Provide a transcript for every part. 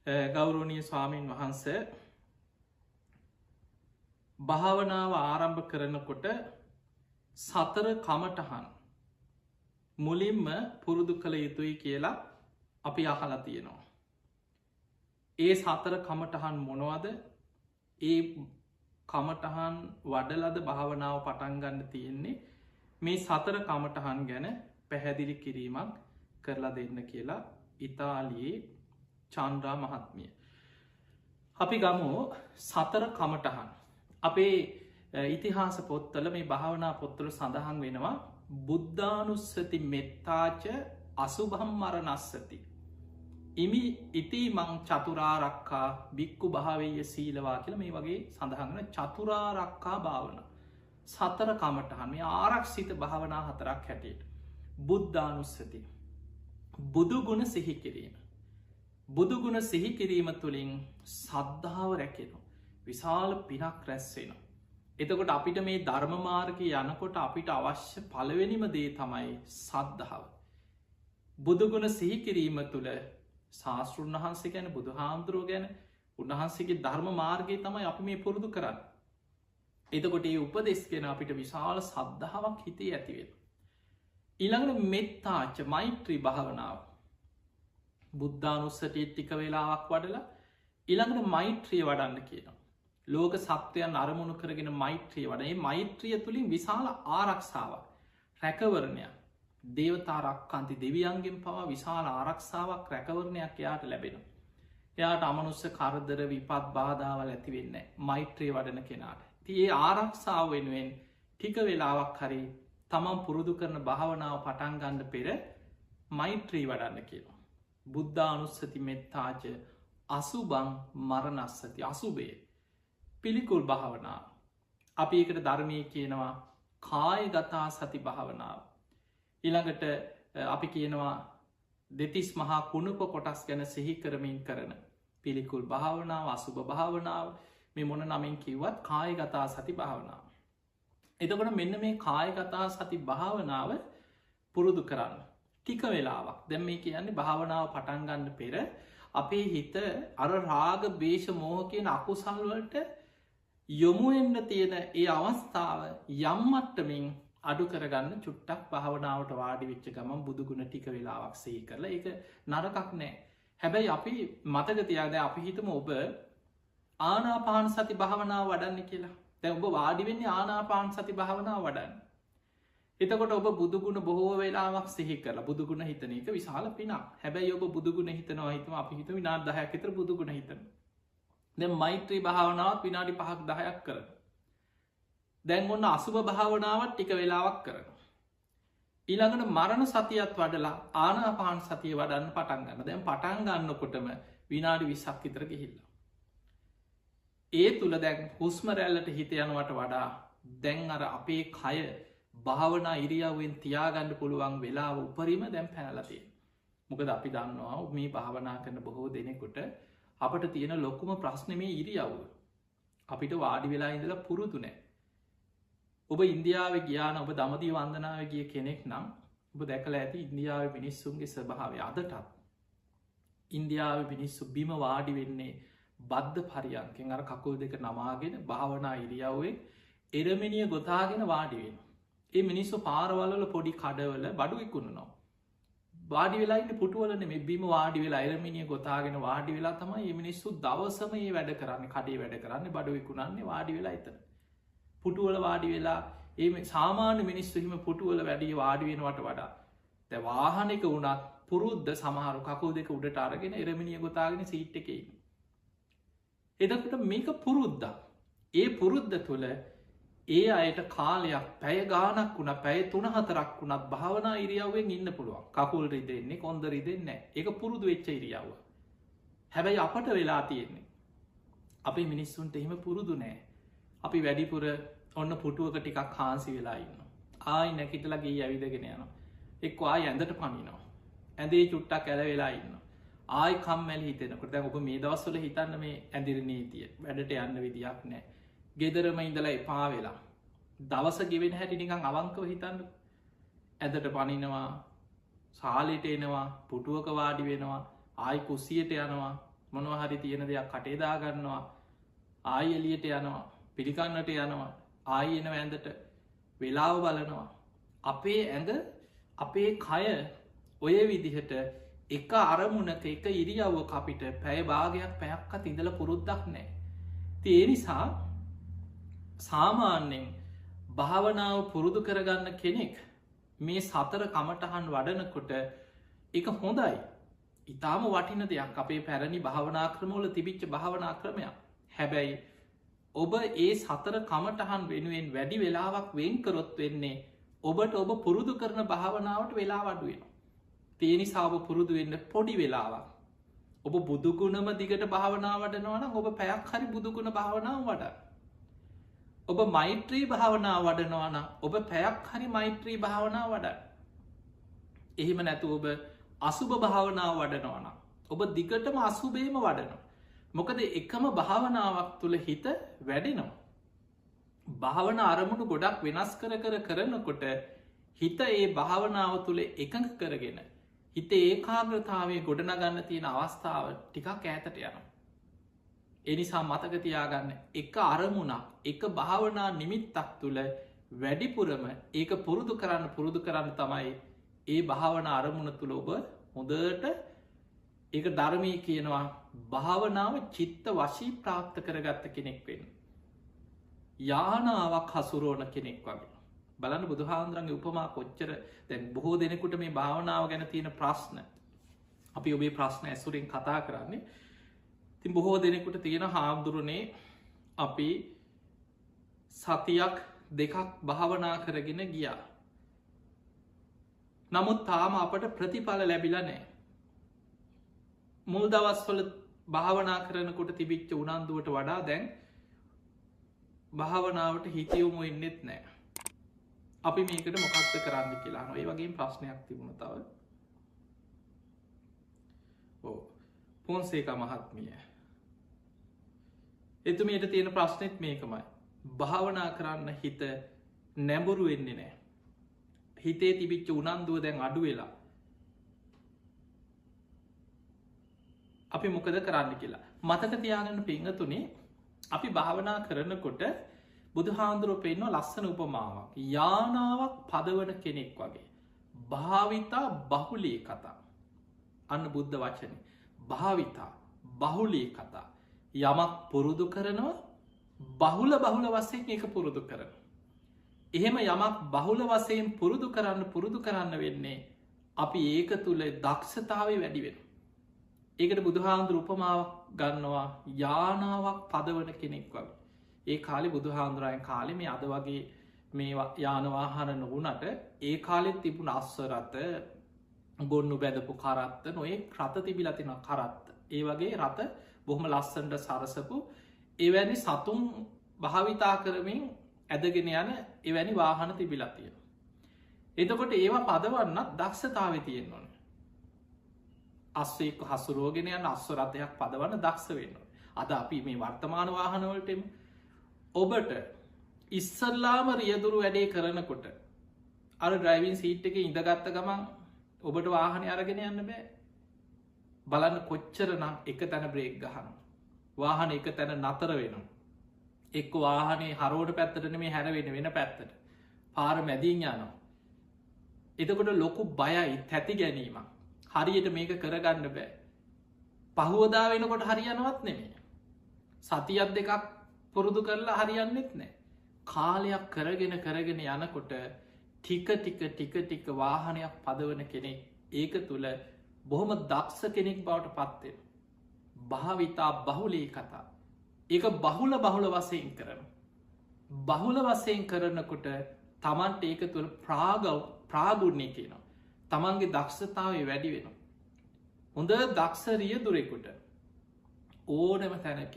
ගෞරෝණීය ස්වාමීන් වහන්සේ භාවනාව ආරම්භ කරනකොට සතර කමටහන් මුලින්ම පුරුදු කළ යුතුයි කියලා අපි අහලා තියෙනවා. ඒ සතර කමටහන් මොනවද? ඒ කමටහන් වඩලද භාවනාව පටන්ගන්න තියෙන්නේ මේ සතර කමටහන් ගැන පැහැදිලි කිරීමක් කරලා දෙන්න කියලා ඉතාලියේ චන්ද්‍රා මහත්මිය. අපි ගමු සතර කමටහන්. අපේ ඉතිහාස පොත්තල මේ භාවනා පොත්තල සඳහන් වෙනවා බුද්ධානුස්සති මෙත්තාච අසුභම් මරණස්සති. ඉමි ඉති මං චතුරාරක්කා බික්කු භාවය සීලවා කියල මේ වගේ සඳහන් චතුරාරක්කා භාවන. සතර කමටහන් මේ ආරක්ෂිත භාවනා හතරක් හැටියට. බුද්ධානුස්සති. බුදුගුණ සිහි කිරීම. බුදුගුණ සිහි කිරීම තුළින් සද්ධාව රැකෙනු. විශාල පිනක් රැස්වෙන. එතකොට අපිට මේ ධර්මමාර්ග යනකොට අපිට අවශ්‍ය පළවෙනිම දේ තමයි සද්ධාව. බුදුගුණ සිහි කිරීම තුළ ශාස්තෘන් වහන්සේ ගැන බුදු හාමුදුරුව ගැන උන්වහන්සේගේ ධර්ම මාර්ගය තමයි අපි මේ පුරුදු කරන්න. එතකොට ඒ උපදෙස් කෙන අපිට විශාල සද්ධාවක් හිතේ ඇතිවෙන. ඊළඟට මෙත්තාච්ච මෛත්‍රී භාවනාව. බුද්ධානුස්සතිය ටික වෙලාවක් වඩලා ඊළඟට මෛත්‍රිය වඩන්න කියනවා. ලෝක සත්වයන් අරමුණු කරගෙන මෛත්‍රිය වඩේ මෛත්‍රිය තුළින් විශාල ආරක්ෂාවක් රැකවරණයක් දේවතාරක්කන්ති දෙවියන්ගෙන් පවා විශාල ආරක්ෂාවක් රැකවරණයක් එයාට ලැබෙන. එයාට අමනුස්ස කරදර විපත් බාධාවල් ඇතිවෙන්න මෛත්‍රී වඩන කෙනාට. තියේ ආරක්ෂාව වෙනුවෙන් ටික වෙලාවක් හරි තමන් පුරුදු කරන භාවනාව පටන්ගන්න පෙර මෛත්‍රී වඩන්න කියලා. බුද්ධානුස්සති මෙත්තාච අසුබං මරණස්සති අසුබේ පිළිකුල් භාවනාව. අපි එකට ධර්මය කියනවා කායගතා සති භාවනාව. ඊළඟට අපි කියනවා දෙතිස් මහා කුණුප කොටස් ගැන සිහි කරමින් කරන පිළිකුල් භාවනාව අසුභ භාවනාව මේ මොන නමින් කිව්වත් කායගතා සති භාවනාව. එතකොට මෙන්න මේ කායගතා සති භාවනාව පුරුදු කරන්න. ටික වෙලාවක් දැන් මේ කියන්නේ භාවනාව පටන්ගන්න පෙර අපේ හිත අර රාග බේෂ මෝහ කියන අකුසල්වලට යොමුවෙන්න තියෙන ඒ අවස්ථාව යම්මට්ටමින් අඩු කරගන්න චුට්ටක් භාවනාවට වාඩි විච්ච ගමන් බුදුගුණ ටික වෙලාවක් සහි කරලා එක නරකක් නෑ. හැබැයි අපි මතකතියාද අපි හිතම ඔබ ආනාපාන සති භාවනාව වඩන්න කියලා. දැ ඔබ වාඩිවෙන්නේ ආනාපාන සති භාවනාව වඩන්න. එතකොට ඔබ බුදුගුණ බොහෝ වෙලාවක් සිහි කරලා බුදුගුණ හිතන එක විශාල පිනක්. හැබැයි ඔබ බුදුගුණ හිතනවා හිතම අපි හිත විනාඩි 10ක් විතර බුදුගුණ හිතන. දැන් මෛත්‍රී භාවනාවත් විනාඩි 5ක් 10ක් කරන. දැන් ඔන්න අසුභ භාවනාවත් ටික වෙලාවක් කරන. ඊළඟට මරණ සතියත් වඩලා ආනාපාන සතිය වඩන්න පටන් ගන්න. දැන් පටන් ගන්නකොටම විනාඩි 20ක් විතර ගිහිල්ලා. ඒ තුල දැන් හුස්ම රැල්ලට හිත යනවට වඩා දැන් අර අපේ කය භාවනා ඉරියව්වෙන් තියාගන්න පුළුවන් වෙලාව උපරිම දැන් පැනලා තියෙනවා. මොකද අපි දන්නවා මේ භාවනා කරන බොහෝ දෙනෙකුට අපට තියෙන ලොකුම ප්‍රශ්නේ මේ ඉරියව්ව. අපිට වාඩි වෙලා ඉඳලා පුරුදු නැහැ. ඔබ ඉන්දියාවේ ගියාන ඔබ දමදිව වන්දනාවේ ගිය කෙනෙක් නම් ඔබ දැකලා ඇති ඉන්දියාවේ මිනිස්සුන්ගේ ස්වභාවය අදටත්. ඉන්දියාවේ මිනිස්සු බිම වාඩි වෙන්නේ බද්ධ පරියන්කෙන් අර කකුල් දෙක නමාගෙන භාවනා ඉරියව්වේ එරමිනිය ගොතාගෙන වාඩි වෙනවා. ඒ මිනිස්සු පාරවල්වල පොඩි කඩවල බඩු විකුණනවා. වාඩි වෙලා ඉන්න පුටුවලනේ මේ බිම වාඩි වෙලා එරමිනිය ගොතාගෙන වාඩි වෙලා තමයි මේ මිනිස්සු දවසම මේ වැඩ කරන්නේ කඩේ වැඩ කරන්නේ බඩු විකුණන්නේ වාඩි වෙලා එතන. පුටුවල වාඩි වෙලා ඒ සාමාන්‍ය මිනිස්සු හිම පුටුවල වැඩි වාඩි වෙනවට වඩා දැන් වාහනයක වුණත් පුරුද්ද සමහරු කකුල් දෙක උඩට අරගෙන එරමිනිය ගොතාගෙන සීට් එකේ ඉන්න. එතකොට මේක පුරුද්දක්. ඒ පුරුද්ද තුළ ඒ අයට කාලයක් පැය ගානක් වුණ පැය 3-4ක් වුණත් භාවනා ඉරියව්වෙන් ඉන්න පුළුවන්. කකුල් රිදෙන්නේ කොන්ද රිදෙන්නේ නැහැ. ඒක පුරුදු වෙච්ච ඉරියව්ව. හැබැයි අපට වෙලා තියෙන්නේ අපේ මිනිස්සුන්ට එහෙම පුරුදු නැහැ. අපි වැඩිපුර ඔන්න පුටුවක ටිකක් හාන්සි වෙලා ඉන්නවා. ආයි නැගිටලා ගිහින් ඇවිදගෙන යනවා. එක්ක ආයි ඇඳට පනිනවා. ඇඳේ චුට්ටක් ඇල වෙලා ඉන්නවා. ආයි කම්මැලි හිතෙනකොට දැන් ඔබ මේ දවස්වල හිතන්න මේ ඇඳිරි නීතිය වැඩට යන්න විදියක් නැහැ. ගෙදරම ඉඳලා එපා වෙලා දවස ගෙවෙන හැටි නිකන් අවංකව හිතන්න. ඇඳට පනිනවා, සාලෙට එනවා, පුටුවක වාඩි වෙනවා, ආයි කුස්සියට යනවා, මොනවහරි තියෙන දෙයක් කටේදාගන්නවා ආය එලියට යනවා පිළිකන්නට යනවා ආය එන ඇඳට වෙලාව බලනවා අපේ ඇඟ අපේ කය ඔය විදිහට එක අරමුණක එක ඉරියව්ව අපිට පැය භාගයක් පැයක්කත් ඉඳල පුරුද්දක් නෑ ඒ නිසා සාමාන්‍යෙන් භාවනාව පුරුදු කරගන්න කෙනෙක් මේ සතර කමටහන් වඩනකොට එක හොඳයි ඉතාම වටින දෙයක් අපේ පැරණි භාවනා ක්‍රමෝල තිබිච්ච භාවනා ක්‍රමයක් හැබැයි ඔබ ඒ සතර කමටහන් වෙනුවෙන් වැඩි වෙලාවක් වෙන්කරොත් වෙන්නේ ඔබට ඔබ පුරුදු කරන භාවනාවට වෙලා වඩුවෙන තේනිසාාව පුරුදු වෙන්න පොඩි වෙලාවක් ඔබ බුදුගුණම දිගට භාවනාවටනවන ඔබ පැයක් හරි බුදුගුණ භාවනාව වඩ ඔබ මෛත්‍රී භාවනා වඩනවාන ඔබ පැයක් හරි මෛත්‍රී භාවනා වඩ එහෙම නැතු ඔබ අසුභ භාවනාව වඩනවාන ඔබ දිගටම අසුබේම වඩනවා මොකද එකම භාවනාවක් තුළ හිත වැඩෙනවා භාවන අරමුණු ගොඩක් වෙනස් කරනකොට හිත ඒ භාවනාව තුළ එකඟ කරගෙන හිත ඒකාග්‍රතාවේ ගොඩනගන්න තියෙන අවස්ථාව ටිකක් ඈතට යනවා එනිසා මතකතියාගන්න එක අරමුණක් එක භාවනා නිමිත්තක් තුළ වැඩිපුරම ඒක පුරුදු කරන්න තමයි ඒ භාවන අරමුණ තුළ ඔබ හොඳට ඒක ධර්මය කියනවා භාවනාව චිත්ත වශී ප්‍රාප්ත කරගත්ත කෙනෙක් වෙන්න යානාවක් හසුරුවන කෙනෙක් වගේ බලන්න බුදුහාන්දුරන්ගේ උපමා කොච්චර දැන් බොහෝ දෙනෙකුට මේ භාවනාව ගැන තියෙන ප්‍රශ්න අපි ඔබේ ප්‍රශ්න ඇසුරෙන් කතා කරන්නේ තින් බොහෝ දෙනෙකුට තියෙන හාමුදුරනේ අපි සතියක් දෙකක් භාවනා කරගෙන ගියා නමුත් තාම අපට ප්‍රතිඵල ලැබිල නෑ මුල් දවස්වල භාවනා කරනකොට තිබිච්ච උනන්දුවට වඩා දැන් භාවනාවට හිතියවුම එන්නෙත් නෑ අපි මේකට මොකක්ද කරන්න කියලා නොයි වගේ ප්‍රශ්නයක් තිබුණ තව පොන්සේක මහත්මිය එතුමට තියෙන ප්‍රශ්නෙත් මේකමයි භාවනා කරන්න හිත නැඹුරු වෙන්නේ නෑ හිතේ තිබිච්ච උනන්දුව දැන් අඩු වෙලා අපි මොකද කරන්න කියලා මතක තියාගන්න පිංහතුනේ අපි භාවනා කරනකොට බුදුහාන්දුරුව පෙන්වා ලස්සන උපමාවක් යානාවක් පදවන කෙනෙක් වගේ භාවිතා බහුලී කතා අන්න බුද්ධ වචන භාවිතා බහුලී කතා යමක් පුරුදු කරනවා බහුල වසයෙන් එක පුරුදු කරන එහෙම යමක් බහුල වසයෙන් පුරුදු කරන්න වෙන්නේ අපි ඒක තුළ දක්ෂතාවේ වැඩිවෙන ඒකට බුදුහාන්දුර උපමාවක් ගන්නවා යානාවක් පදවන කෙනෙක් වගේ ඒ කාලෙ බුදුහාන්දුරයන් කාලෙ මේ අද වගේ මේ යානවාහන නොවනට ඒ කාලෙත් තිබුණ අස්වරත ගොන්නු බැදපු කරත්ත නොේ රත තිබිලතින කරත්ත ඒ වගේ රත බොහොම ලස්සන්ට සරසපු එවැනි සතුන් භාවිතා කරමින් ඇදගෙන යන එවැනි වාහන තිබිලතිය එතකොට ඒවා පදවන්නත් දක්ෂතාව තියෙන්න ඕන අස්සෙක් හසුරෝගෙන යන අස්වරතයක් පදවන්න දක්ෂ වෙන්න අද අපි මේ වර්තමාන වාහනවලටම ඔබට ඉස්සල්ලාම රියදුරු වැඩේ කරනකොට අර ඩ්‍රයිවින් සීට් එක ඉඳගත්ත ගමන් ඔබට වාහනය අරගෙන යන්න බෑ බලන්න කොච්චර නම් එක තැන බ්‍රේක් ගහන වාහන එක තැන නතර වෙනවා එක් වාහනේ හරෝට පැත්තටන මේ හැරවෙන වෙන පැත්තට පාර මැදින් යනවා එතකොට ලොකු බයයි තැති ගැනීම හරියට මේක කරගන්න බෑ පහුවදා වෙනකොට හරියනවත් නෙමේ සතියක් දෙකක් පුරුදු කරලා හරියන්නෙත් නෑ කාලයක් කරගෙන යනකොට ටික වාහනයක් පදවන කෙනෙක් ඒක තුළ බොහොම දක්ෂ කෙනෙක් බවට පත්වෙන භාවිතා බහුලී කතා ඒක බහුල වසයෙන් කරන බහුල වසයෙන් කරනකොට තමන්ට ඒක තුළ ප්‍රාගුණ්‍ය කියනවා තමන්ගේ දක්ෂතාව වැඩි වෙන හොඳ දක්ෂරිය දුරෙකුට ඕනම තැනක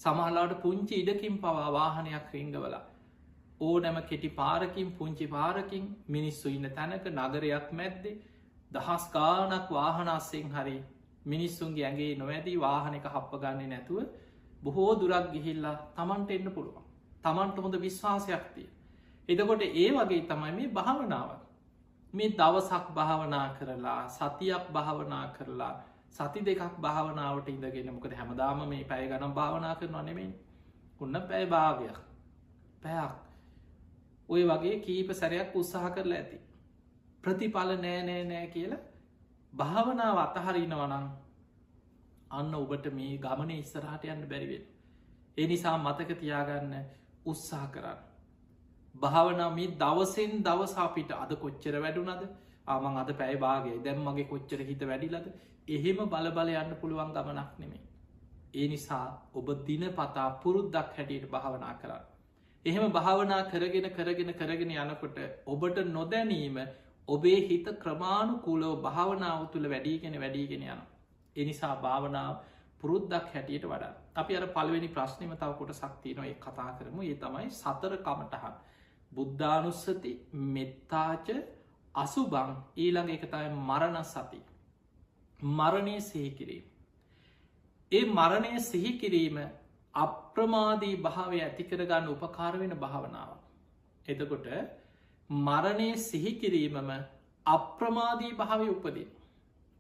සමහලාට පුංචි ඉඩකින් පවා වාහනයක් රිංගවලා ඕනෑම කෙටි පාරකින් පුංචි පාරකින් මිනිස්සු ඉන්න තැනක නගරයක් මැද්දේ දහස් ගානක් වාහනස්සෙන් හරි මිනිස්සුන්ගේ ඇගේ නොවැදී වාහනක හප්ප ගන්නේ නැතුව බොහෝ දුරක් ගිහිල්ලා තමන්ට එන්න පුළුවන් තමන්ට හොඳ විශ්වාසයක්තිය එතකොට ඒ වගේ තමයි මේ භාවනාව මේ දවසක් භාවනා කරලා සතියක් භාවනා කරලා සති දෙකක් භාවනාවට ඉඳගෙන මොකද හැමදාම මේ පැය ගනම් භාවනා කරනවා නෙමෙයි ඔන්න පැය භාගයක් පැයක් ඔය වගේ කීප සැරයක් උත්සාහ කරලා ඇති ප්‍රතිඵල නෑ කියලා භාවනාව අතහරිනවනම් අන්න ඔබට මේ ගමන ඉස්සරහට යන්න බැරිවෙන් ඒ නිසා මතක තියාගන්න උත්සාහ කරන්න භාවනා මේ දවසෙන් දවස අපිට අද කොච්චර වැඩුනද ආමං අද පැයි භාගේ දැම් මගේ කොච්චර හිත වැඩිලද එහෙම බලබල යන්න පුළුවන් ගමනක් නෙමේ ඒ නිසා ඔබ දින පතා පුරුද්දක් හැටියට භාවනා කරන්න එහෙම භාවනා කරගෙන යනකොට ඔබට නොදැනීම ඔබේ හිත ක්‍රමාණුකූලව භාවනාව තුළ වැඩීගෙන යන එනිසා භාවනාව පුරුද්දක් හැටියට වඩා අපි අර පළවෙනි ප්‍රශ්නම තව කොට ශක්තියනො ඒ කතා කරමු ඒ තමයි සතර කමටහන් බුද්ධානුස්සති මෙත්තාච අසුබං ඊළඟ එකතයි මරණ සති මරණය සිහිකිරීම ඒ මරණය සිහිකිරීම අප්‍රමාදී භාවය ඇතිකරගන්න උපකාර වෙන භාවනාව එතකොට මරණය සිහිකිරීමම අප්‍රමාදී භාවය උපදින්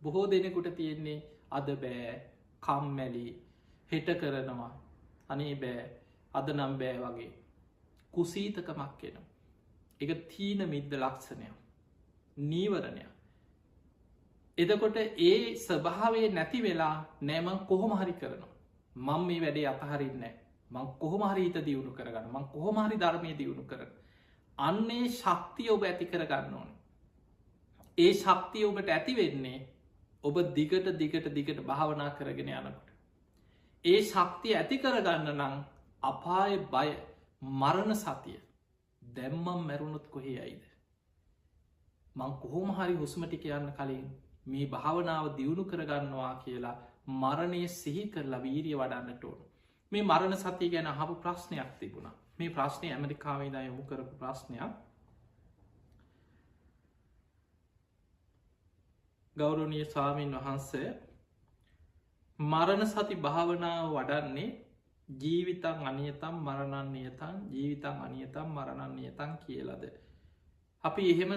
බොහෝ දෙනෙකුට තියෙන්නේ අද බෑ කම්මැලි හෙට කරනවා අනේ බෑ අද නම් බෑ වගේ කුසීතකමක් එන එක තීන මිද්ද ලක්ෂණය නීවරණය එදකොට ඒ ස්වභාවේ නැති වෙලා නෑමං කොහොම හරි කරනවා මං මේ වැඩේ අතහරින්නේ මං කොහොමහරි හිත දියුණු කරගන්න මං කොහොමහරි ධර්මය දියුණු කරන අන්නේ ශක්තිය ඔබ ඇති කරගන්න ඕන ඒ ශක්තිය ඔබට ඇති වෙන්නේ ඔබ දිගට භාවනා කරගෙන යනකොට ඒ ශක්තිය ඇති කරගන්න නම් අපාය බය මරණ සතිය දැම්මම් මැරුණුත් කොහේ අයිද මං කොහොම හරි හුස්මටි කියන්න කලින් මේ භාවනාව දියුණු කරගන්නවා කියලා මරණය සිහි කරලා වීරිය වඩන්නට ඕන මේ මරණ සතිය ගැන අහපු ප්‍රශ්නයක් තිබුණා මේ ප්‍රශ්නය ඇමරිකාවේ දා යොමු කරපු ප්‍රශ්නයක් ගෞරවනීය ස්වාමීන් වහන්සේ මරණ සති භාවනාව වඩන්නේ ජීවිතං අනියතම් මරණන්නියතන් ජීවිතං අනියතම් මරණන්නියතන් කියලද අපි එහෙම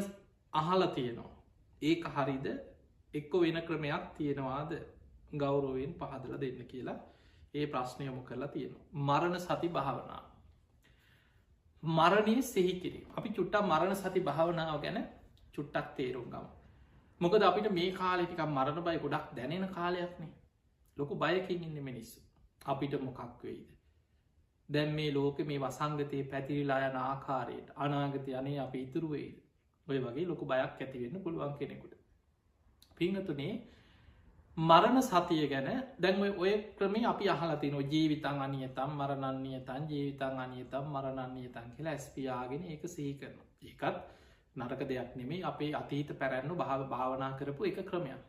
අහල තියෙනවා ඒක හරිද එක්ක වෙන ක්‍රමයක් තියෙනවාද ගෞරෝවෙන් පහදල දෙන්න කියලා ඒ ප්‍රශ්නයමු කරලා තියෙනවා මරණ සති භාවනාව මරණය සිහිකිරීම අපි චුට්ටා මරණ සති භාවනාව ගැන චුට්ටක් තේරුම් ගම මොකද අපිට මේ කාලෙටිකම් මරණ බයි ගොඩක් දැනෙන කාලයක්නේ ලොකු බයකින් ඉන්න මිනිස්සු අපිට මොකක් වෙයිද දැන් මේ ලෝක මේ වසංගතයේ පැතිරිලා යන ආකාරයට අනාගත යනේ අප ඉතුරුවෙයිද ඔය වගේ ලොකු බයක් ඇතිවෙන්න පුළුවන් කෙනෙකුට පිංහතුනේ මරණ සතිය ගැන දැන්ව ඔය ක්‍රමේ අපි අහලතින ජීවිතන් අනියතම් මරණන්නියතන් ජීවිතන් අනියතම් මරණන්නියතන් කියලා ඇස්පියාගෙන ඒක සිහි කරන ඒකත් නරක දෙයක් නෙමේ අපේ අතීත පැරැන්නු භාවනා කරපු එක ක්‍රමයක්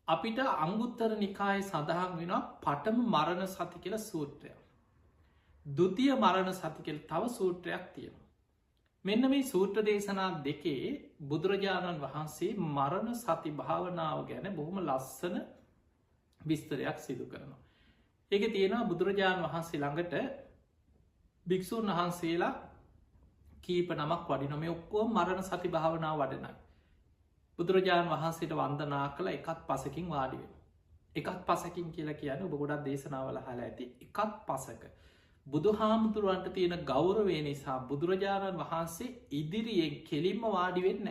අපිට අංගුත්තර නිකාය සඳහන් වෙන පටම මරණ සති කියල සූත්‍රය දුතිය මරණ සති කෙල් තව සූත්‍රයක් තියෙන මෙන්න මේ සූත්‍ර දේශනා දෙකේ බුදුරජාණන් වහන්සේ මරණ සති භාවනාව ගැන බොහොම ලස්සන විස්තරයක් සිදු කරනවා ඒක තියෙනවා බුදුරජාණන් වහන්සේ ළඟට භික්‍ෂූන් වහන්සේලා කීප නමක් වඩිනොම ඔක්කෝ මරණ සති භාවනාව වඩනයි බුදුරජාණන් වහන්සේට වන්දනා කළ එකත් පසකින් වාඩිවෙන එකත් පසකින් කියලා කියන ඔබ ගොඩක් දේශනාවල හල ඇති එකත් පසක බුදු හාමුදුරුවන්ට තියෙන ගෞරවේ නිසා බුදුරජාණන් වහන්සේ ඉදිරියෙන් කෙලින්ම වාඩිවෙන්න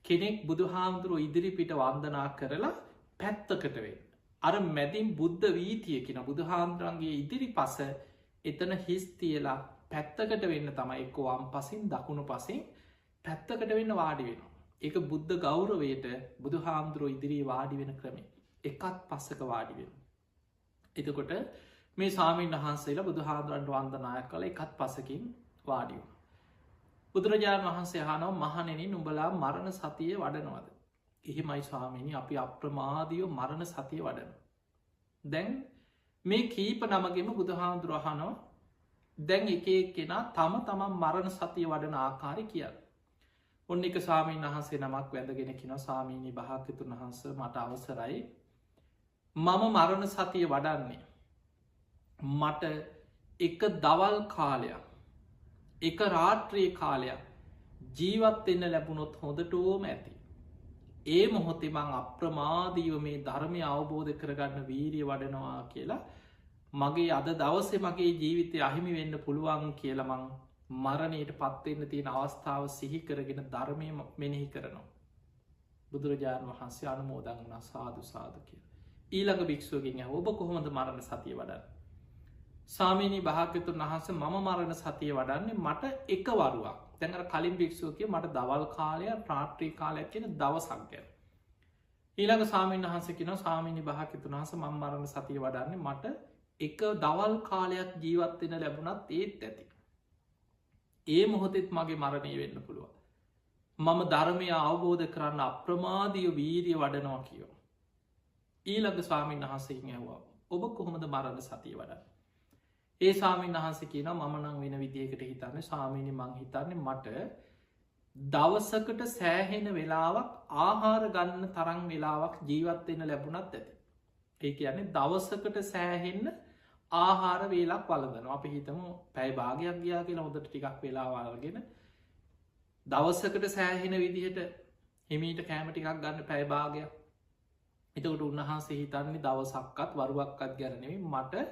කෙනෙක් බුදු හාමුදුරුව ඉදිරිපිට වන්දනා කරලා පැත්තකටවෙන් අර මැදින් බුද්ධ වීතියකින බුදු හාමුදුරන්ගේ ඉදිරි පස එතන හිස් තියලා පැත්තකට වෙන්න තමයි එක්කෝ වම් පසින් දකුණු පසින් පැත්තකට වෙන්න වාඩි වෙනවා ඒක බුද්ධ ගෞරවයට බුදු හාමුදුරුව ඉදිරී වාඩි වෙන ක්‍රමේ එකත් පස්සක වාඩි වෙන එතකොට මේ සාමීන් වහන්සේලා බුදු හාදුරන්ට වන්දනායක් කළ එකත් පසකින් වාඩි වුණ බුදුරජාණන් වහන්සේ හනව මහනෙන නුඹලා මරණ සතිය වඩනවද එහෙමයි ස්වාමිනි අපි අප්‍රමාදියෝ මරණ සතිය වඩන දැන් මේ කීප නමගෙම බුදු හාමුදුරුවහනෝ දැන් එක කෙනා තම තමන් මරණ සතිය වඩන ආකාරය කියන්න ඔන්න එක සාමීන් වහන්සේ නමක් වැදගෙන කියෙන සාමීනී භාකතුන් වහන්ස මට අවසරයි මම මරණ සතිය වඩන්නේ මට එක දවල් කාලයක් එක රාත්‍රයේ කාලයක් ජීවත් එන්න ලැබුණොත් හොඳටෝම ඇති ඒ මොහොතේ මං අප්‍රමාදීව මේ ධර්මය අවබෝධ කරගන්න වීරිය වඩනවා කියලා මගේ අද දවසේ මගේ ජීවිතය අහිමි වෙන්න පුළුවන් කියලා මං මරණයට පත්වෙන්න තියෙන අවස්ථාව සිහි කරගෙන ධර්මය මෙනෙහි කරනවා. බුදුරජාණන් වහන්සේ අනුමෝදන් වුණා සාදු සාදු කියලා. ඊළඟ භික්ෂුවකින් ඇහුවා ඔබ කොහොමද මරණ සතිය වඩන්නේ? ස්වාමීනි භාග්‍යවතුන් වහන්සේ මම මරණ සතිය වඩන්නේ මට එක වරුවක්. දැන් අර කලින් භික්ෂුව කිව්වා මට දවල් කාලයක් රාත්‍රී කාලයක් කියන දවසක් ගැන. ඊළඟ ස්වාමීන් වහන්සේ කියනවා ස්වාමීනි භාග්‍යවතුන් වහන්සේ මම මරණ සතිය වඩන්නේ මට එක දවල් කාලයක් ජීවත් වෙන්න ලැබුණත් ඒත් ඇති. ඒ මොහොතෙත් මගේ මරණය වෙන්න පුළුවන්. මම ධර්මය අවබෝධ කරන්න අප්‍රමාදීව වීරිය වඩනවා කියෝ. ඊළඟ ස්වාමීන් වහන්සේකින් ඇහුවා ඔබ කොහොමද මරණ සතිය වඩන්නේ? ඒ ස්වාමීන් වහන්සේ කියනවා මම නම් වෙන විදිහකට හිතන්නේ ස්වාමීනි මං හිතන්නේ මට දවසකට සෑහෙන වෙලාවක් ආහාර ගන්න තරම් වෙලාවක් ජීවත් වෙන්න ලැබුණත් ඇති. ඒ කියන්නේ දවසකට සෑහෙන්න ආහාර වේලක් වළඳනවා. අපි හිතමු පැය භාගයක් ගියා කියලා හොඳට ටිකක් වෙලාව අරගෙන දවසකට සෑහෙන විදිහට හිමීට කෑම ටිකක් ගන්න පැය භාගයක්. එතකොට උන්වහන්සේ හිතන්නේ දවසක්වත් වරුවක්වත් ගැන නෙවෙයි මට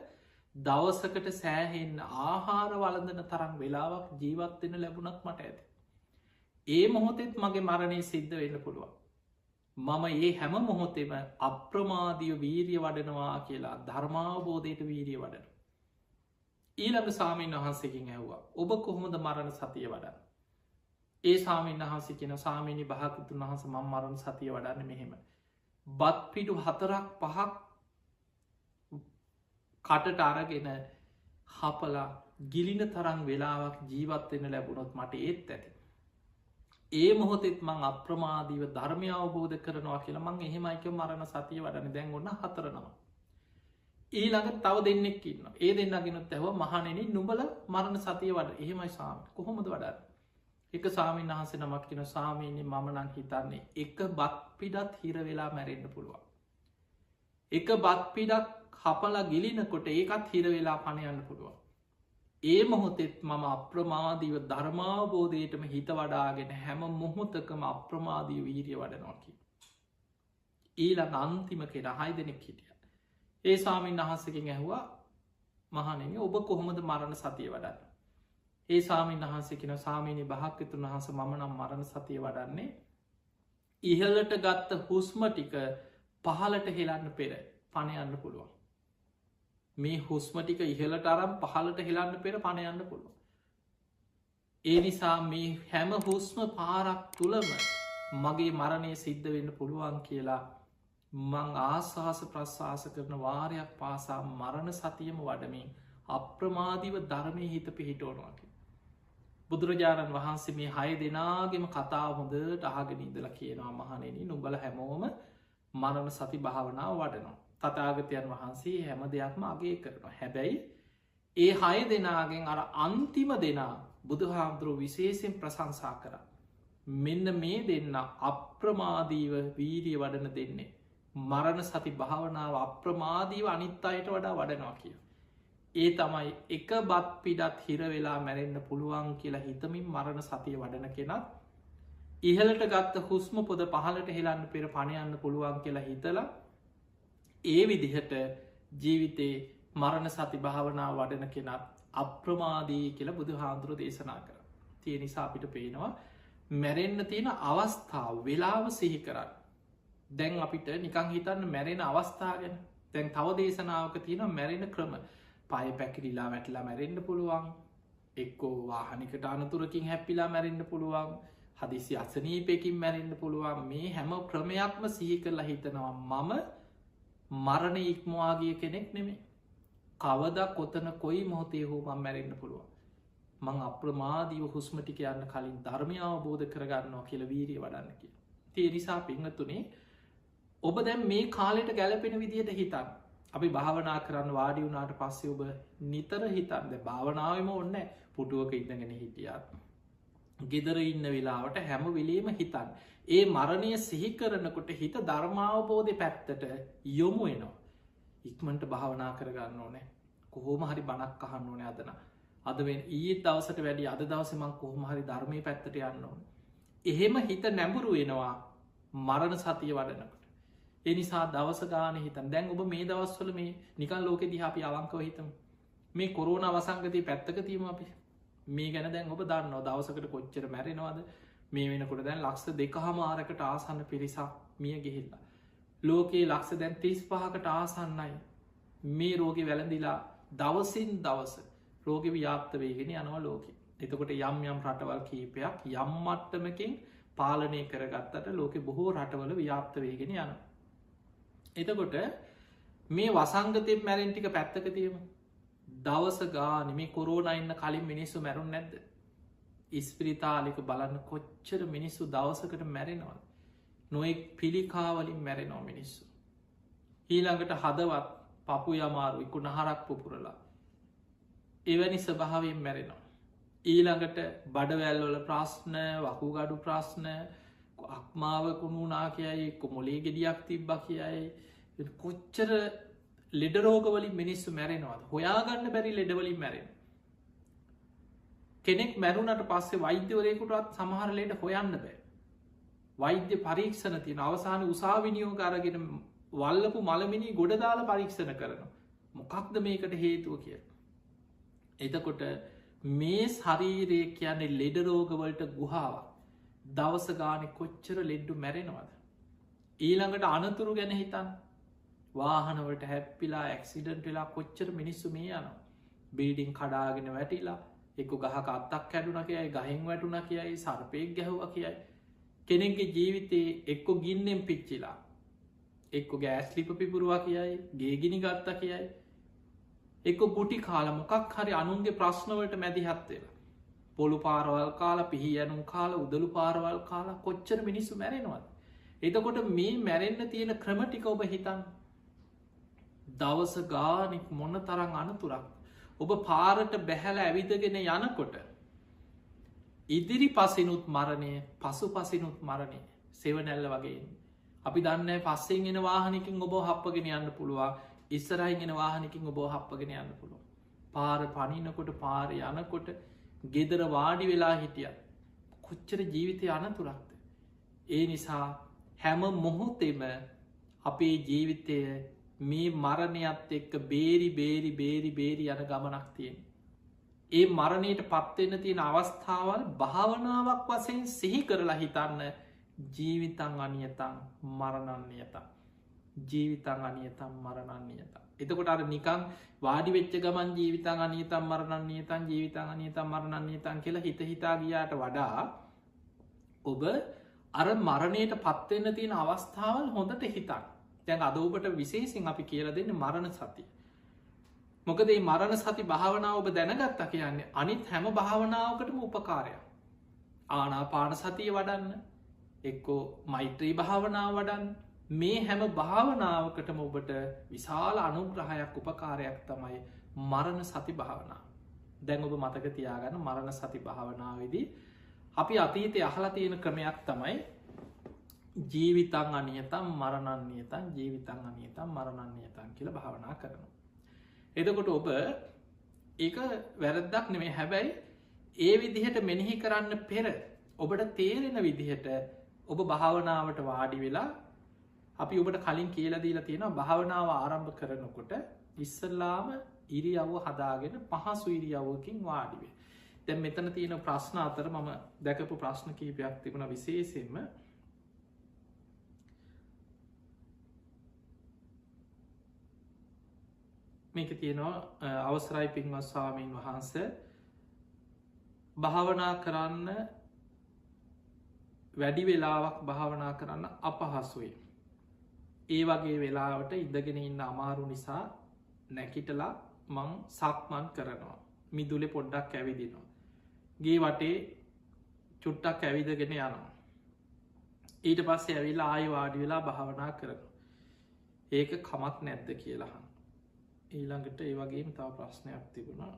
දවසකට සෑහෙන්න ආහාර වළඳන තරම් වෙලාවක් ජීවත් වෙන්න ලැබුණත් මට ඇති. ඒ මොහොතෙත් මගේ මරණය සිද්ධ වෙන්න පුළුවන්. මම ඒ හැම මොහොතෙම අප්‍රමාදිය වීරිය වඩනවා කියලා ධර්මාවබෝධයට වීරිය වඩන. ඊළඟ ස්වාමීන් වහන්සේකින් ඇහුවා ඔබ කොහොමද මරණ සතිය වඩන්න? ඒ ස්වාමීන් වහන්සේ කියන ස්වාමීනි භාග්‍යවතුන් වහන්සේ මම මරණ සතිය වඩන්නේ මෙහෙම. බත් පිටු 4-5ක් කටට අරගෙන හපලා ගිලින තරම් වෙලාවක් ජීවත් වෙන්න ලැබුණොත් මට ඒත් ඇති. ඒ මොහොතෙත් මං අප්‍රමාදීව ධර්මය අවබෝධ කරනවා කියලා මං එහෙමයික මරණ සතිය වඩන දැන් ඔන්න 4 නම. ඊළඟ තව දෙන්නෙක් ඉන්නවා. ඒ දෙන්නගෙනුත් ඇහුවා මහණෙනි නුඹලා මරණ සතිය වඩ. එහෙමයි ස්වාමී. කොහොමද වඩන්නේ? එක ස්වාමීන් වහන්සේ නමක් කියනවා ස්වාමීනි මම නම් හිතන්නේ එක බත් පිටත් හිර වෙලා මැරෙන්න පුළුවන්. එක බත් පිටක් හපලා ගිලිනකොට ඒකත් හිර වෙලා පණ යන්න පුළුවන්. ඒ මොහොතෙත් මම අප්‍රමාදීව ධර්මාවබෝධයටම හිත වඩාගෙන හැම මොහොතකම අප්‍රමාදීව වීරිය වඩනවා කි. ඊළඟ අන්තිම කෙනා 6 දෙනෙක් හිටියා. ඒ ස්වාමීන් වහන්සේගෙන් ඇහුවා මහණෙනි ඔබ කොහොමද මරණ සතිය වඩන්නේ? ඒ ස්වාමීන් වහන්සේ කියන ස්වාමීනි භාග්‍යවතුන් වහන්සේ මම නම් මරණ සතිය වඩන්නේ ඉහළට ගත්ත හුස්ම ටික පහළට හෙලන්න පෙර පණ යන්න පුළුවන්. මේ හුස්ම ටික ඉහළට අරන් පහළට හෙලන්න පෙර පණ යන්න පුළුවන්. ඒ නිසා මේ හැම හුස්ම පාරක් තුලම මගේ මරණය සිද්ධ වෙන්න පුළුවන් කියලා මං ආස්වාස ප්‍රස්වාස කරන වාරයක් පාසා මරණ සතියම වඩමින් අප්‍රමාදීව ධර්මයේ හිත පිහිටවනවා කියලා. බුදුරජාණන් වහන්සේ මේ 6 දෙනාගේම කතාව හොඳට අහගෙන ඉඳලා කියනවා මහණෙනි නුඹලා හැමෝම මරණ සති භාවනාව වඩනවා. තථාගතයන් වහන්සේ හැම දෙයක්ම අගය කරනවා. හැබැයි ඒ 6 දෙනාගෙන් අර අන්තිම දෙනා බුදුහාමුදුරුවෝ විශේෂයෙන් ප්‍රශංසා කරා. මෙන්න මේ දෙන්න අප්‍රමාදීව වීරිය වඩන දෙන්නේ. මරණ සති භාවනාව අප්‍රමාදීව අනිත් අයට වඩා වඩනවා කියලා. ඒ තමයි එක බත් පිටත් හිර වෙලා මැරෙන්න පුළුවන් කියලා හිතමින් මරණ සතිය වඩන කෙනා ඉහළට ගත්ත හුස්ම පොද පහළට හෙලන්න පෙර පණ යන්න පුළුවන් කියලා හිතලා ඒ විදිහට ජීවිතේ මරණ සති භාවනාව වඩන කෙනත් අප්‍රමාදී කියලා බුදුහාමුදුරුවෝ දේශනා කරා. ඒ නිසා අපිට පේනවා මැරෙන්න තියෙන අවස්ථාව වෙලාව සිහි කරන්න. දැන් අපිට නිකන් හිතන්න මැරෙන අවස්ථාව ගැන. දැන් තව දේශනාවක තියෙනවා මැරෙන ක්‍රම. පය පැකිලිලා වැටලා මැරෙන්න පුළුවන්. එක්කෝ වාහනයකට අනතුරකින් හැප්පිලා මැරෙන්න පුළුවන්. හදිසි අසනීපයකින් මැරෙන්න පුළුවන්. මේ හැම ක්‍රමයක්ම සිහි කරලා හිතනවා මම මරණ ඉක්මවා ගිය කෙනෙක් නෙමෙයි. කවදා කොතන කොයි මොහොතේ හෝ මම මැරෙන්න පුළුවන්. මං අප්‍රමාදීව හුස්ම ටික යන්න කලින් ධර්මය අවබෝධ කරගන්නවා කියලා වීරිය වඩන්න කියලා. ඒ නිසා පින්වතුනි ඔබ දැන් මේ කාලෙට ගැලපෙන විදිහට හිතන්න. අපි භාවනා කරන්න වාඩි වුණාට පස්සේ ඔබ නිතර හිතන්න. දැන් භාවනාවෙම ඕනේ පුටුවක ඉඳගෙන හිටියත් ගෙදර ඉන්න වෙලාවට හැම වෙලෙම හිතන්න. ඒ මරණය සිහි කරනකොට හිත ධර්මාවබෝධය පැත්තට යොමු වෙනවා. ඉක්මනට භාවනා කරගන්න ඕනේ. කොහොම හරි බණක් අහන්න ඕනේ අදන. අද වෙන ඊයේ දවසට වැඩි අද දවසේ මම කොහොම හරි ධර්මයේ පැත්තට යන්න ඕනේ. එහෙම හිත නැඹුරු වෙනවා. මරණ සතිය වඩනකට. එනිසා දවස ගාන හිතන් දැන් ඔබ මේ දවස්වල මේ නිකල් ලෝකෙ දිහාපි අවංකව හිතම මේ කොරුණ අවසංගතය පැත්තක තිීම අපි මේ ගැන දැන් ඔබ දන්නවා දවසකට කොච්චර මැරෙනවාද මේ වෙනකොට දැන් ලක්ෂ දෙකහමාරකට ආසන්න පිරිසක් මිය ගෙහිල්ලා. ලෝකයේ ලක්ෂ දැන් 35කට ආසන්නයි මේ රෝගි වැළඳිලා දවසින් දවස රෝග ව්‍යාප්ත වේගෙන යනවා ලෝකෙ. එතකොට යම් යම් රටවල් කීපයක් යම් මට්ටමකින් පාලනය කරගත්තට ලෝකෙ බොහෝ රටවල ව්‍යාප්ත වේගෙන යන. එතකොට මේ වසංගතයෙන් මැරෙන්ටික පැත්තක තියම දවස ගාන මේ කොරෝනයින්න කලින් මිනිස්සු මැරුන් නැද්ද. ඉස්පිරිතාලික බලන්න කොච්චර මිනිස්සු දවසකට මැරෙනවල්. නොෙක් පිළිකාවලින් මැරෙනෝ මිනිස්සු. ඊළඟට හදවත් පපු යමාරු ඉකු නහරක් පුපුරලා. එවැනි ස්වභාවයෙන් මැරෙනවා. ඊළඟට බඩවැල්වල ප්‍රශ්න වකුගඩු ප්‍රශ්න අක්මාව කුණුනා කියයි කොමොලේ ගෙඩියක් තිබ්බ කියයි කොච්චර ලෙඩරෝගවලින් මිනිස්සු මැරෙනවාද හොයාගන්න බැරි ලෙඩවලින් මැරෙන. කෙනෙක් මැරුණට පස්සේ වෛද්‍යවරයකුටත් සමහරලට හොයන්න බෑ. වෛද්‍ය පරීක්ෂණ තියන අවසාන උසාවිනියෝ කරගෙන වල්ලපු මළමිනි ගොඩදාල පරීක්ෂණ කරන. මොකක්ද මේකට හේතුව කිය. එතකොට මේ ශරීරය කියන්නේ ලෙඩරෝගවලට ගුහාාවක් දවස ගානෙ කොච්චර ලෙඩ්ඩු මැරෙනවද. ඊළඟට අනතුරු ගැන හිතන් වාහනවට හැප්පිලා ඇක්සිඩන්ට වෙලා කොච්චර මිනිස්සු මේ යන බීඩිං කඩාගෙන වැටිලා එක්ක ගහක අත්තක් කැඩුන කියයි ගහින් වැටුන කියයි සර්පයක් ගැහුව කියයි කෙනෙක්ගේ ජීවිතයේ එක්කො ගින්නෙන් පිච්චිලා එක්ක ගෑස්ලිප පිපුරුවා කියයි ගේගිනි ගත්තා කියයි එක ගුටි කාල මොකක් හරි අනුන්ගේ ප්‍රශ්නවලට මැදිහත්වෙලා පොළු පාරවල් කාලා පිහි යනුම් කාල උදළු පාරවල් කාලා කොච්චර මිනිස්සු මැරෙනවද. එතකොට මේ මැරෙන්න්න තියෙන ක්‍රමටික ඔබ හිතන් දවස ගානෙක් මොන්න තරං අනතුරක් ඔබ පාරට බැහැල ඇවිදගෙන යනකොට ඉදිරි පසිනුත් මරණය පසු පසිනුත් මරණය සෙවනැල්ල වගේ අපි දන්න පස්සෙන් එෙන වාහනකින් ඔබ හප්පගෙන යන්න පුළුවන් ඉස්සරහිගෙන වාහනකින් ඔබ හප්පගෙන යන්න පුළුව පාර පනිනකොට පාර යනකොට ගෙදර වාඩි වෙලා හිටිය කොච්චර ජීවිතය අනතුරක්ද. ඒ නිසා හැම මොහොතෙම අපේ ජීවිතය මේ මරණයත් එක්ක බේරි යන ගමනක් තියෙන්. ඒ මරණයට පත්වෙන්න තියෙන අවස්ථාවල් භාවනාවක් වසයෙන් සිහි කරලා හිතන්න ජීවිතන් අනියතන් මරණන්නේයතන් ජීවිතන් අනියතම් මරණන්නේයත. එතකොට අර නිකං වාඩි වෙච්ච ගමන් ජීවිතන් අනියතම් මරණන්නේයතන් ජීවිතන් අනියතම් මරණන්නේයතන් කියලා හිතා ගියාට වඩා ඔබ අර මරණයට පත්වෙන්න තියෙන අවස්ථාවල් හොඳට හිතන් තැන් අදෝබට විශේසින් අපි කියල දෙන්න මරණ සති. මොකද ඒ මරණ සති භාවනාව ඔබ දැනගත්තා කියන්නේ අනිත් හැම භාවනාවකටම උපකාරයක්. ආනාපාන සතිය වඩන්න එක්කෝ මෛත්‍රී භාවනාව වඩන්න මේ හැම භාවනාවකටම ඔබට විශාල අනුග්‍රහයක් උපකාරයක් තමයි මරණ සති භාවනාව. දැන් ඔබ මතක තියාගන්න මරණ සති භාවනාවේදී අපි අතීතය අහලා තියෙන ක්‍රමයක් තමයි ජීවිතන් අනියතම් මරණන්නේතන් ජීවිතන් අනියතම් මරණන්නේතන් කියල භාවනා කරනවා. එදකොට ඔබ ඒක වැරද්දක් නෙමේ හැබැයි ඒ විදිහට මෙනෙහි කරන්න පෙර ඔබට තේරෙන විදිහට ඔබ භාවනාවට වාඩි වෙලා අපි ඔබට කලින් කියලදීලා තියෙන භාවනාව ආරම්භ කරනකොට ඉස්සල්ලාම ඉරියව්ව හදාගෙන පහසු ඉරියව්වකින් වාඩිවේ. දැන් මෙතන තියෙන ප්‍රශ්න අතර මම දැකපු ප්‍රශ්න කීපයක් තිබුණ විශේෂයෙන්ම මේක තියෙනවා අවසරයි පින්වත් ස්වාමීන් වහන්ස භාවනා කරන්න වැඩි වෙලාවක් භාවනා කරන්න අපහසුයි. ඒ වගේ වෙලාවට ඉඳගෙන ඉන්න අමාරු නිසා නැකිටලා මං සක්මන් කරනවා මිදුලෙ පොඩ්ඩක් ඇවිදිනවා. ගේ වටේ චුට්ටක් ඇවිදගෙන යනවා. ඊට පස්සේ ඇවිලා ආය වාඩි වෙලා භාවනා කරන. ඒක කමක් නැද්ද කියලාහන්. ඊළඟට ඒ වගේම තව ප්‍රශ්නයක් තිබුණා.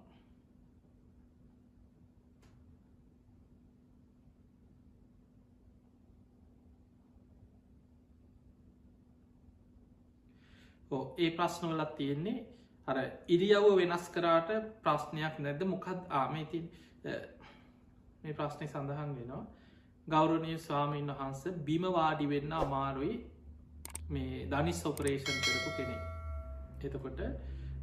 ඒ ප්‍රශ්නවලත් තියෙන්නේ අර ඉරියව්ව වෙනස් කරාට ප්‍රශ්නයක් නැද්ද මොකක්ද ආමේතින් මේ ප්‍රශ්නය සඳහන් වෙනවා ගෞරවනීය ස්වාමීන් වහන්ස බිම වාඩි වෙන්න අමාරුයි මේ දනිස් ඔපරේෂන් කරපු කෙනෙක්. එතකොට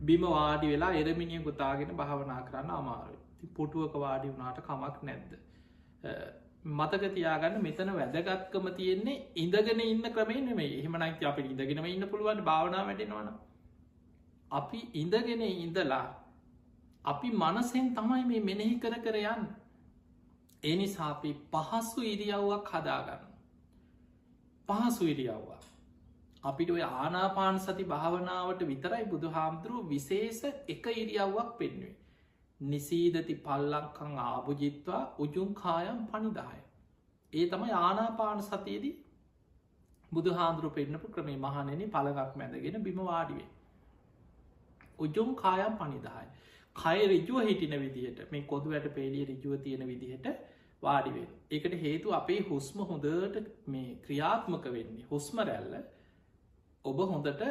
බිම වාඩි වෙලා එරමිනිිය ගොතාගෙන භාවනා කරන්න අමාරුයි. පුටුවක වාඩි වුණාට කමක් නැද්ද. මතක තියාගන්න මෙතන වැදගත්කම තියෙන්නේ ඉඳගෙන ඉන්න ක්‍රමේ නෙමෙයි. එහෙම නැත්නම් අපි ඉඳගෙනම ඉන්න පුළුවන් භාවනාව වැඩෙනවනම්. අපි ඉඳගෙන ඉඳලා අපි මනසෙන් තමයි මේ මෙනෙහි කර කර යන්න. ඒ නිසා අපි පහසු ඉරියව්වක් හදාගන්න. පහසු ඉරියව්වක්. අපිට ඔය ආනාපාන සති භාවනාවට විතරයි බුදුහාමුදුරුවෝ විශේෂ එක ඉරියව්වක් පෙන්වුවේ. නිසීදති පල්ලංකං ආභුජිත්වා උජුං කායම් පනිදාය. ඒ තමයි ආනාපාන සතියේදී බුදුහාමුදුරුවෝ පෙන්නපු ක්‍රමේ. මහණෙනි පළඟක් මැදගෙන බිම වාඩි වෙන්න. උජුං කායම් පනිදාය. කය ඍජුව හිටින විදිහට මේ කොදු වැට පේලිය ඍජුව තියෙන විදිහට වාඩි වෙන්න. ඒකට හේතුව අපේ හුස්ම හොඳට මේ ක්‍රියාත්මක වෙන්නේ. හුස්ම රැල්ල ඔබ හොඳට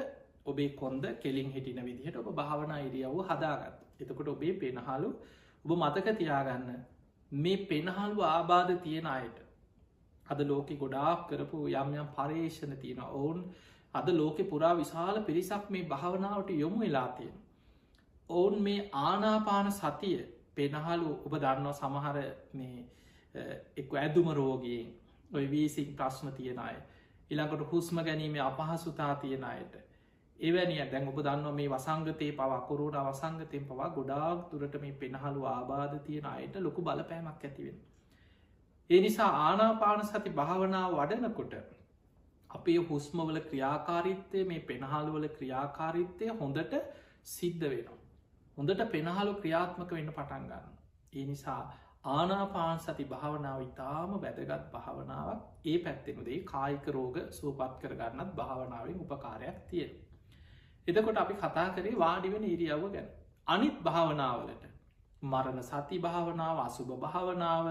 ඔබේ කොන්ද කෙලින් හිටින විදිහට ඔබ භාවනා ඉරියව්ව හදාගත්තා. එතකොට ඔබේ පෙනහලු ඔබ මතක තියාගන්න මේ පෙනහලු ආබාධ තියෙන අයට අද ලෝකෙ ගොඩාක් කරපු යම් යම් පර්යේෂණ තියෙන ඔවුන් අද ලෝකෙ පුරා විශාල පිරිසක් මේ භාවනාවට යොමු වෙලා තියෙන. ඔවුන් මේ ආනාපාන සතිය පෙනහලු ඔබ දන්නවා සමහර මේ එක් ඇදුම රෝගයෙන් ඔය වීසික් ප්‍රශ්න තියෙන අය ඉළඟට හුස්ම ගැනීමේ අපහසුතා තියෙන අයට එවැනිය දැන් ඔබ දන්නවා මේ වසංගතය පවා කොරුණ අවසංගතයෙන් පවා ගොඩාක් තුරට මේ පෙනහලු ආබාධ තියෙන අයට ලොකු බලපෑමක් ඇතිවෙන. ඒ නිසා ආනාපාන සති භාවනාව වඩනකොට අපේ හුස්මවල ක්‍රියාකාරිත්තය මේ පෙනහළුවල ක්‍රියාකාරිත්තය හොඳට සිද්ධ වෙනවා. හොඳට පෙනහලු ක්‍රියාත්මක වෙන්න පටන් ගන්න. ඒ නිසා ආනාපාන සති භාවනාව ඉතාම වැදගත් භාවනාවක්. ඒ පැත්තෙනුදේ කායික රෝග සූපත් කරගන්නත් භාවනාවෙන් උපකාරයක් තියෙන. එතකොට අපි කතා කරේ වාඩිවෙන ඉරියව්ව ගැන. අනිත් භාවනාවලට මරණ සති භාවනාව අසුභ භාවනාව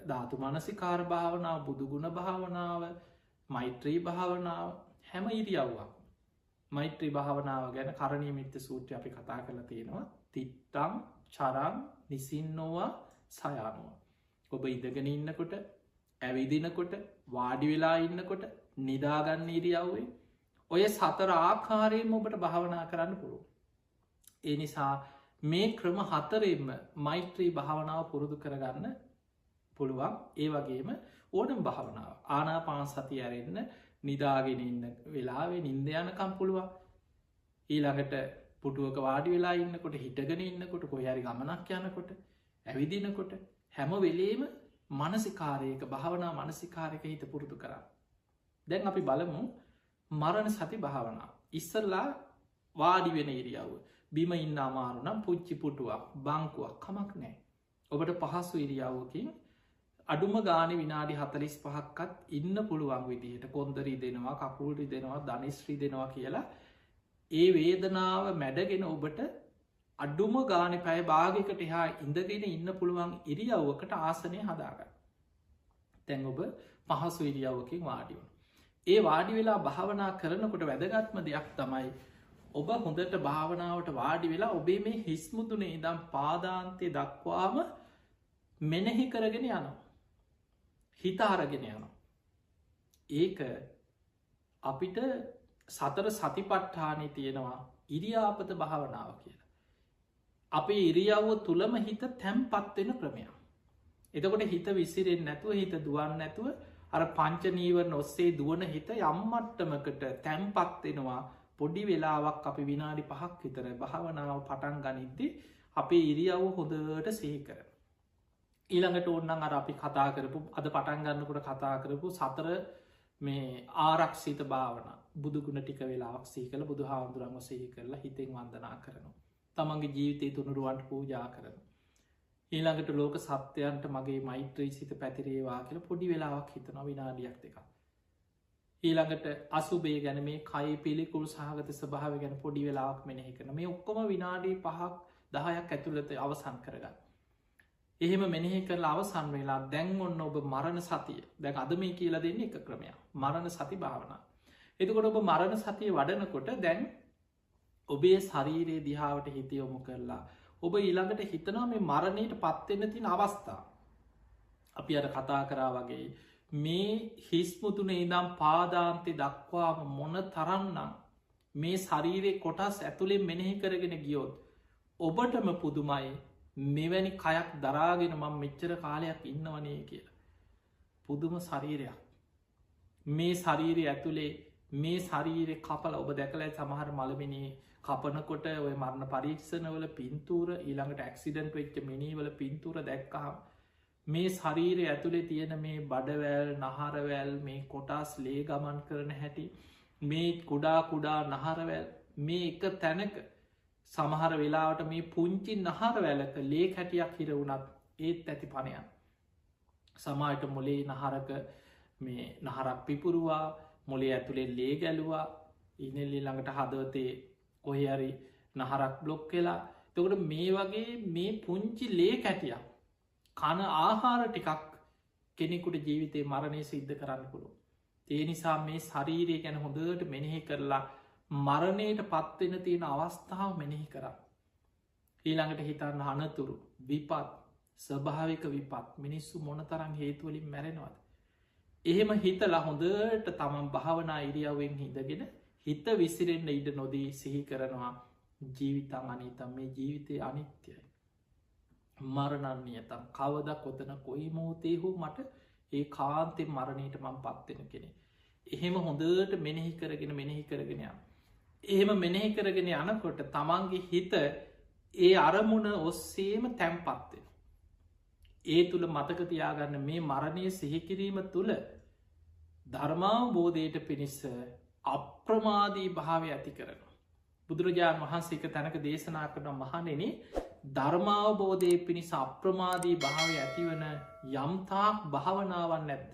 ධාතු මනසිකාර භාවනාව බුදුගුණ භාවනාව මෛත්‍රී භාවනාව හැම ඉරියව්වක් මෛත්‍රී භාවනාව ගැන කරණීය මිත්‍ර සූත්‍රය අපි කතා කරලා තියෙනවා. තිත්තං චරං නිසින්නෝවා සයානුව. ඔබ ඉඳගෙන ඉන්නකොට ඇවිදිනකොට වාඩි වෙලා ඉන්නකොට නිදාගන්න ඉරියව්වේ ඔය සතර ආකාරයෙන් ඔබට භාවනා කරන්න පුළුවන්. ඒ නිසා මේ ක්‍රම හතරෙන්ම මෛත්‍රී භාවනාව පුරුදු කරගන්න පුළුවන්. ඒ වගේම ඕනම් භාවනාව ආනාපාන සතිය ඇරෙන්න නිදාගෙන ඉන්න වෙලාවේ නින්ද යනකම් පුළුවන්. ඊළඟට පුටුවක වාඩි වෙලා ඉන්නකොට හිටගෙන ඉන්නකොට කොහරි ගමනක් යනකොට ඇවිදිනකොට හැම වෙලේම මානසිකාරයක භාවනා මානසිකාරයක හිත පුරුදු කරා. දැන් අපි බලමු මරණ සති භාවනා. ඉස්සල්ලා වාඩි වෙන ඉරියව්ව බිම ඉන්න අමාරු නම් පුංචි පුටුවක් බංකුවක් කමක් නෑ. ඔබට පහසු ඉරියව්වකින් අඩුම ගාන විනාඩි 45ක්කත් ඉන්න පුළුවන් විදිහට කොන්දරි දෙනවා කකුල්රි දෙනවා ධනිස්්‍රී දෙනවා කියලා ඒ වේදනාව මැඩගෙන ඔබට අඩුම ගාන පැය භාගකට එහා ඉඳගෙන ඉන්න පුළුවන් ඉරියව්වකට ආසනය හදාගන්න. තැන් ඔබ පහසු ඉරියව්වකින් වාඩිවුණ. ඒ වාඩි වෙලා භාවනා කරනකොට වැදගත්ම දෙයක් තමයි ඔබ හොඳට භාවනාවට වාඩි වෙලා ඔබේ මේ හිස්මුදුනේ ඉදම් පාදාන්තය දක්වාම මෙනෙහි කරගෙන යනවා. හිතාරගෙන යනවා. ඒක අපිට සතර සතිපට්ඨානය තියෙනවා ඉරියාපත භාවනාව කියලා. අපේ ඉරියව්ව තුළම හිත තැම්පත්වෙන ක්‍රමයක්. එතකොට හිත විසිරෙන් නැතුව හිත දුවන් නැතුව අර පංචනීවරණ ඔස්සේ දුවන හිත යම්මට්ටමකට තැම්පත්වෙනවා. පොඩි වෙලාවක් අපි විනාඩි 5ක් විතර භාවනාව පටන් ගනිද්දි අපේ ඉරියව්ව හොඳට සිහි කරන. ඊළඟට ඕන්නන් අර අපි කතා කරපු අද පටන් ගන්නකොට කතා කරපු සතර මේ ආරක්ෂිත භාවන බුදුගුණ ටික වෙලාවක් සිහි කළ බුදු හාමුදුරන්ව සිහි කරලා හිතෙන් වන්දනා කරනවා. තමන්ගේ ජීවිතය තුනුරුවන්ට පූජා කරන. ඊළඟට ලෝක සත්‍යයන්ට මගේ මෛත්‍රී සිත පැතිරේවා කියල පොඩි වෙලාවක් හිතන විනාඩියක් දෙක. ඊළඟට අසුබේ ගැන මේ කයි පිළිකුල් සහගත ස්භාව ගැන පොඩි වෙලාවක් මෙනෙහි කරන මේ ඔක්කොම විනාඩී 5ක් 10ක් ඇතුළත අවසන් කරගන්න. එහෙම මෙනෙහි කරලා අවසන් වෙලා දැන් ඔන්න ඔබ මරණ සතිය දැන් අද මේ කියලා දෙන්න එක ක්‍රමයක් මරණ සති භාවනා. එතකොට ඔබ මරණ සතිය වඩනකොට දැන් ඔබේ ශරීරයේ දිහාවට හිත යොමු කරලා ඔබ ඊළඟට හිතනවා මේ මරණයට පත්වෙන්න තින අවස්ථා. අපි අර කතා කරා වගේ මේ හිස්මුතුනේ ඉදම් පාදාන්තය දක්වාම මොන තරන්නම් මේ ශරීරය කොටස් ඇතුළේ මෙනෙහි කරගෙන ගියොත් ඔබටම පුදුමයි මෙවැනි කයක් දරාගෙන මං මෙච්චර කාලයක් ඉන්නවනේ කියලා. පුදුම ශරීරයක් මේ ශරීරය ඇතුළේ මේ ශරීරය කපල ඔබ දැකලයි සමහර මළමිනේ කපනකොට ඔය මරණ පරීක්ෂණවල පින්තූර ඊළඟට ඇක්සිඩන්ට් වෙච්ච මිනිවල පින්තූර දැක්කහම් මේ ශරීරය ඇතුළේ තියෙන මේ බඩවැල් නහරවැල් මේ කොටස් ලේ ගමන් කරන හැටි මේ කුඩා නහරවැල් මේ එක තැනක සමහර වෙලාවට මේ පුංචි නහරවැලක ලේ හැටියක් හිර වුණත් ඒත් ඇති පණයන් සමායට මොලේ නහරක මේ නහරක් පිපුරුවා මොලේ ඇතුළේ ලේ ගැලුවා ඉනෙල්ලි ළඟට හදවතේ කොහරි නහරක් බ්ලොක් වෙලා තකොට මේ වගේ මේ පුංචි ලේ කැටියක් කන ආහාර ටිකක් කෙනෙකුට ජීවිතය මරණය සිද්ධ කරන්න පුළුව. ඒ නිසා මේ ශරීරය ගැන හොඳට මෙනෙහි කරලා මරණයට පත්වෙන තියෙන අවස්ථාව මෙනෙහි කරා. ඊළඟට හිතන්න අනතුරු විපත් ස්වභාවික විපත් මිනිස්සු මොනතරං හේතුවලින් මැරෙනවාද. එහෙම හිතලා හොඳට තමන් භාවනා ඉරියාවෙන් හිදගෙන හිත විසිරෙන්න්න ඉඩ නොදී සිහි කරනවා ජීවිතන් අනිතම් මේ ජීවිතය අනිත්‍යයි. මරණන්නේතම් කවද කොතන කොයි මෝතේ හෝ මට ඒ කාන්තෙන් මරණයට මං පත්වෙන කෙනෙ. එහෙම හොඳට මෙනෙහි කරගෙන එහෙම මෙනෙහි කරගෙන යනකොට තමන්ගේ හිත ඒ අරමුණ ඔස්සේම තැම්පත්වෙන. ඒ තුළ මතකතියාගන්න මේ මරණය සිහිකිරීම තුළ ධර්මාවබෝධයට පිණිස්ස අප්‍රමාදී භාවය ඇති කරන. බුදුරජාණන් වහන්සේක තැනක දේශනා කරන මහනෙන ධර්මාවබෝධය පිණිස අප්‍රමාදී භාවය ඇතිවන යම්තාක් භාවනාවන් නැද්ද.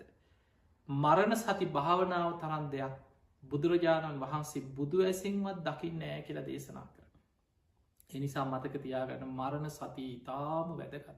මරණ සති භාවනාව තරන් දෙයක් බුදුරජාණන් වහන්සේ බුදු ඇසින්වත් දකින්න නෑ කියලා දේශනා කරන. එනිසා මතක තියාගන්න මරණ සති ඉතාම වැදගත්.